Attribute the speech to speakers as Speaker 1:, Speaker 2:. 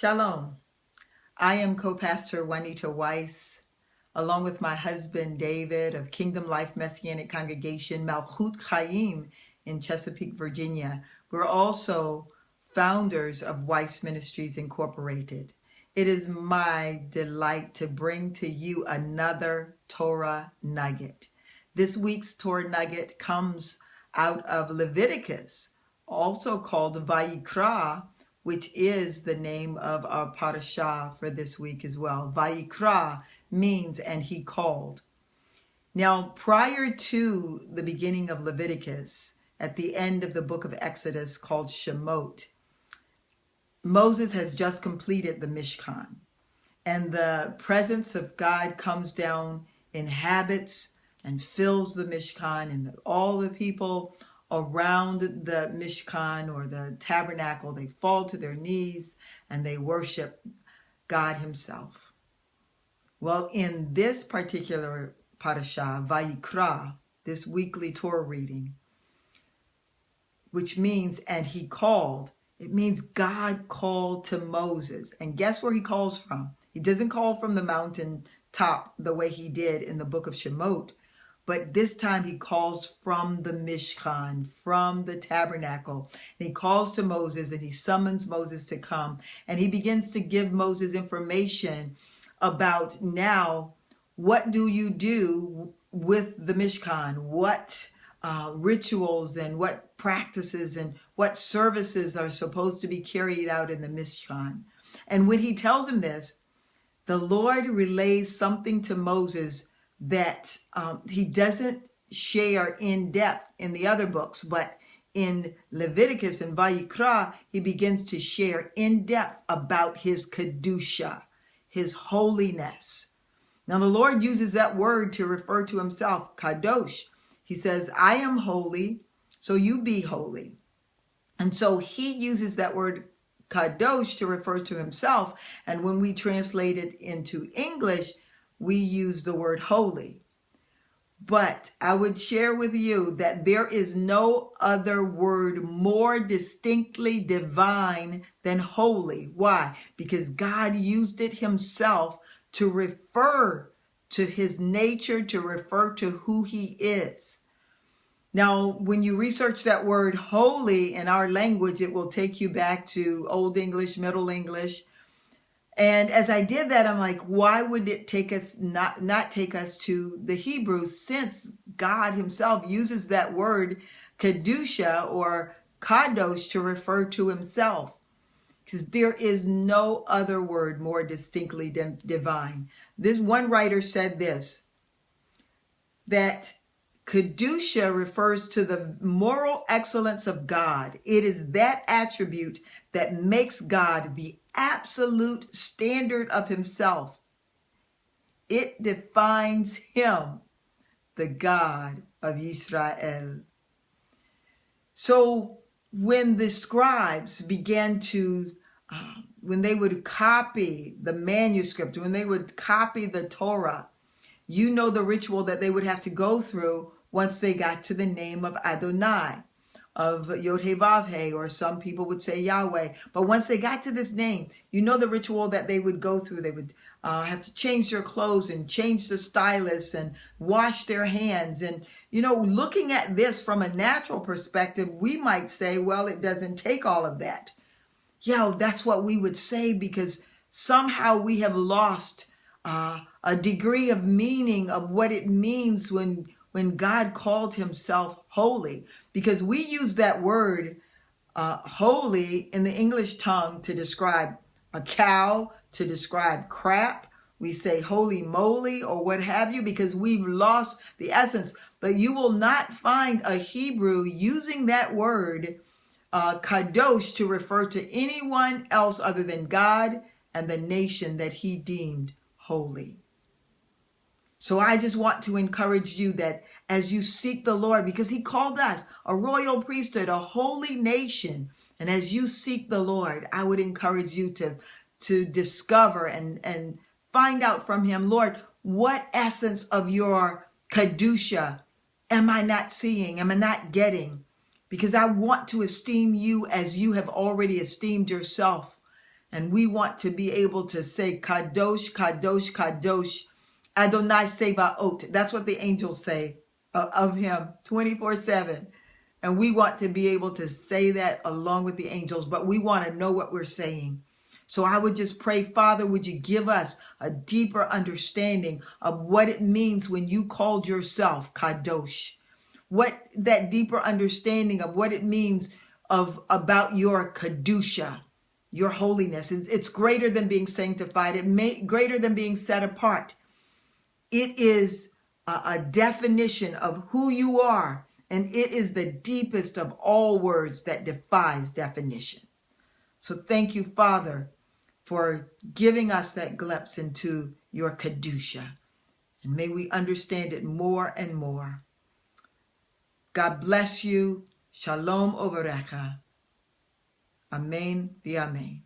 Speaker 1: Shalom. I am co-pastor Juanita Weiss, along with my husband David of Kingdom Life Messianic Congregation Malchut Chaim in Chesapeake, Virginia. We're also founders of Weiss Ministries Incorporated. It is my delight to bring to you another Torah nugget. This week's Torah nugget comes out of Leviticus, also called Vayikra, which is the name of our parashah for this week as well. Vayikra means, and he called. Now, prior to the beginning of Leviticus, at the end of the book of Exodus called Shemot, Moses has just completed the Mishkan, and the presence of God comes down, inhabits, and fills the Mishkan, and all the people around the Mishkan or the tabernacle, they fall to their knees and they worship God himself. Well, in this particular parashah, Vayikra, this weekly Torah reading, which means, and he called, it means God called to Moses. And guess where he calls from? He doesn't call from the mountain top the way he did in the book of Shemot, but this time he calls from the Mishkan, from the tabernacle. And he calls to Moses and he summons Moses to come. And he begins to give Moses information about now, what do you do with the Mishkan? What rituals and what practices and what services are supposed to be carried out in the Mishkan. And when he tells him this, the Lord relays something to Moses that he doesn't share in depth in the other books, but in Leviticus and Vayikra, he begins to share in depth about his Kedusha, his holiness. Now the Lord uses that word to refer to himself, Kadosh. He says, I am holy, so you be holy. And so he uses that word Kadosh to refer to himself. And when we translate it into English, we use the word holy. But I would share with you that there is no other word more distinctly divine than holy. Why? Because God used it himself to refer to his nature, to refer to who he is. Now, when you research that word holy in our language, it will take you back to Old English, Middle English. And as I did that, I'm like, why would it take us not take us to the Hebrew, since God himself uses that word Kedusha or Kadosh to refer to himself? Because there is no other word more distinctly divine. This one writer said this, that Kedusha refers to the moral excellence of God. It is that attribute that makes God the absolute standard of himself. It defines him, the God of Israel. So when the scribes began to, when they would copy the manuscript, when they would copy the Torah, you know the ritual that they would have to go through once they got to the name of Adonai, of Yod-Heh-Vav-Heh, or some people would say Yahweh. But once they got to this name, you know the ritual that they would go through. They would have to change their clothes and change the stylus and wash their hands. And, you know, looking at this from a natural perspective, we might say, well, it doesn't take all of that. Yeah, that's what we would say, because somehow we have lost a degree of meaning of what it means when God called himself holy. Because we use that word holy in the English tongue to describe a cow, to describe crap. We say holy moly or what have you, because we've lost the essence. But you will not find a Hebrew using that word kadosh to refer to anyone else other than God and the nation that he deemed holy. So I just want to encourage you that as you seek the Lord, because he called us a royal priesthood, a holy nation, and as you seek the Lord, I would encourage you to discover and find out from him, Lord, what essence of your Kedusha am I not seeing? Am I not getting? Because I want to esteem you as you have already esteemed yourself. And we want to be able to say, Kadosh, Kadosh, Kadosh, Adonai Sevaot. That's what the angels say of him 24/7. And we want to be able to say that along with the angels, but we want to know what we're saying. So I would just pray, Father, would you give us a deeper understanding of what it means when you called yourself Kadosh? What that deeper understanding of what it means about your Kedusha, your holiness. It's greater than being sanctified. Greater than being set apart. It is a definition of who you are, and it is the deepest of all words that defies definition. So thank you, Father, for giving us that glimpse into your Kedusha. And may we understand it more and more. God bless you. Shalom Ovarecha. Amen v'amen.